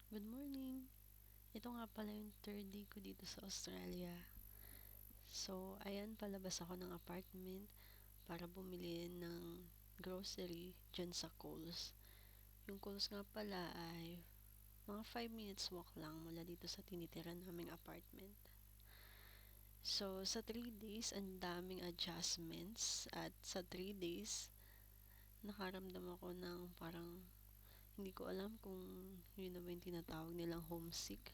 Good morning! Ito nga pala yung third day ko dito sa Australia. So, ayan, palabas ako ng apartment para bumili ng grocery dyan sa Coles. Yung Coles nga pala ay mga 5 minutes walk lang mula dito sa tinitiran naming apartment. So, sa 3 days, ang daming adjustments at sa 3 days, nakaramdam ako ng parang hindi ko alam kung yun na ba yung tinatawag nilang homesick.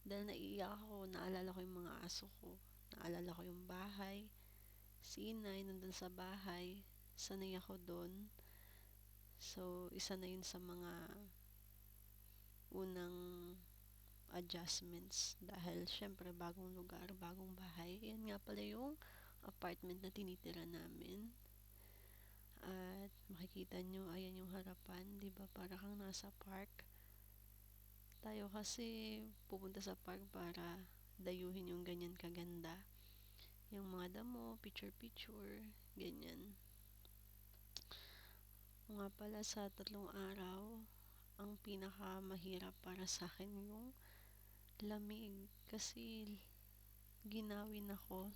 Dahil naiiyak ako, naalala ko yung mga aso ko, naalala ko yung bahay, si inay nandun sa bahay, sanay ako doon. So, isa na yun sa mga unang adjustments dahil syempre bagong lugar, bagong bahay. Yan nga pala yung apartment na tinitira namin. At makikita nyo, ayan yung harapan, di ba? Para kang nasa park. Tayo kasi pupunta sa park para dayuhin yung ganyan kaganda. Yung mga damo, picture-picture, ganyan. Nga pala sa 3 araw, ang pinakamahirap para sa akin yung lamig. Kasi ginawin ako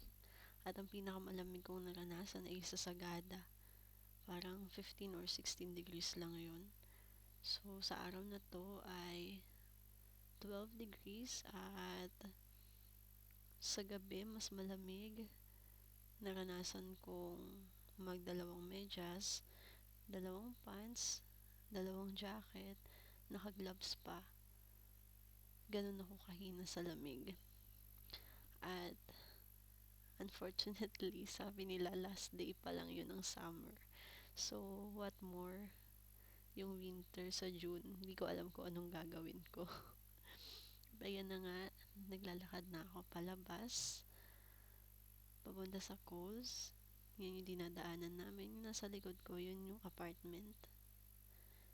at ang pinakamalamig kong naranasan ay sa Sagada. Parang 15 or 16 degrees lang yun. So, sa araw na to ay 12 degrees at sa gabi mas malamig. Naranasan kong magdalawang medyas, dalawang pants, dalawang jacket, naka-gloves pa. Ganun ako kahina sa lamig. At unfortunately, sabi nila last day pa lang yun ng summer. So, what more? Yung winter sa June, hindi ko alam kung anong gagawin ko. Ayan na nga, naglalakad na ako palabas, papunta sa Coles. Yan yung dinadaanan namin. Yung nasa likod ko, yun yung apartment.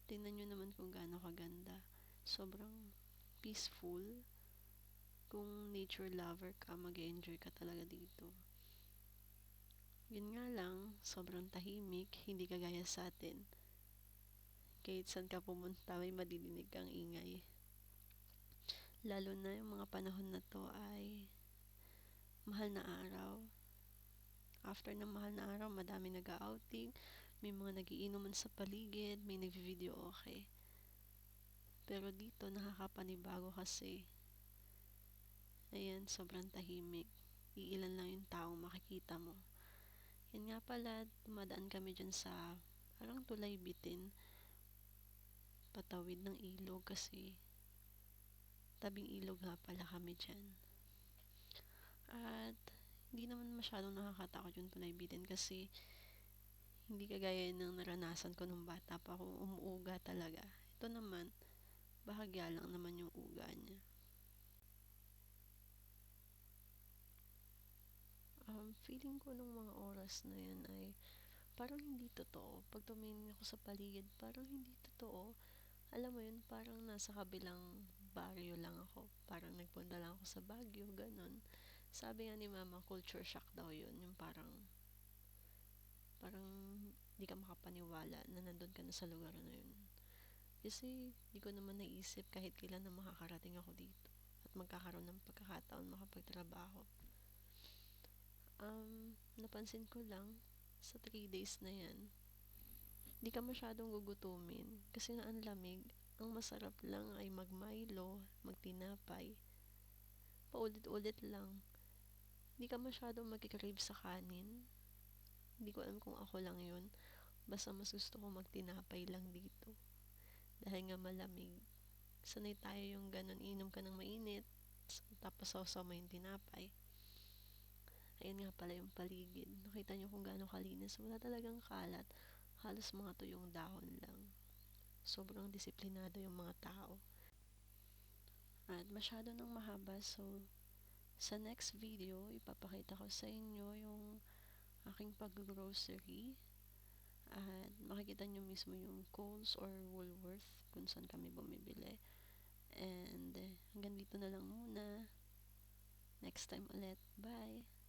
Tingnan nyo naman kung gaano kaganda. Sobrang peaceful. Kung nature lover ka, mag-enjoy ka talaga dito. Yun nga lang, sobrang tahimik, hindi kagaya sa atin. Kahit saan ka pumunta, may madidinig kang ingay. Lalo na yung mga panahon na to ay mahal na araw. After ng mahal na araw, madami nag-outing, may mga nagiinuman sa paligid, may nag-video okay. Pero dito, nakakapanibago kasi. Ayan, sobrang tahimik. Iilan lang yung taong makikita mo. Yan nga pala, dumadaan kami dyan sa parang tulay bitin. Patawid ng ilog kasi tabing ilog nga pala kami dyan. At hindi naman masyadong nakakatakot yung tulay bitin kasi hindi kagaya ng naranasan ko nung bata pa ako, umuuga talaga. Ito naman, bahagya lang naman yung uga niya. Feeling ko nung mga oras na yan ay parang hindi totoo. Pag tumingin ako sa paligid, parang hindi totoo. Alam mo yun, parang nasa kabilang baryo lang ako. Parang nagpunta lang ako sa Baguio, ganun. Sabi nga ni mama, culture shock daw yun. Yung parang di ka makapaniwala na nandun ka na sa lugar na yun. Kasi di ko naman naisip kahit kailan na makakarating ako dito at magkakaroon ng pagkakataon makapagtrabaho. Napansin ko lang sa 3 days na yan, di ka masyadong gugutumin kasi nga ang lamig. Ang masarap lang ay mag-Milo, magtinapay. Paulit-ulit lang. Di ka masyadong magkikrave sa kanin. Hindi ko alam kung ako lang yun. Basta mas gusto ko magtinapay lang dito. Dahil nga malamig. Sanay tayo yung ganun, inom ka ng mainit, tapos sausaw mo yung tinapay. Ayan nga pala yung paligid. Nakita nyo kung gaano kalinis. Wala talagang kalat. Halos mga tuyong dahon lang. Sobrang disiplinado yung mga tao. At masyado nang mahaba, so sa next video, ipapakita ko sa inyo yung aking pag-grocery. At makikita nyo mismo yung Coles or Woolworth kung saan kami bumibili. And hanggang dito na lang muna. Next time ulit. Bye!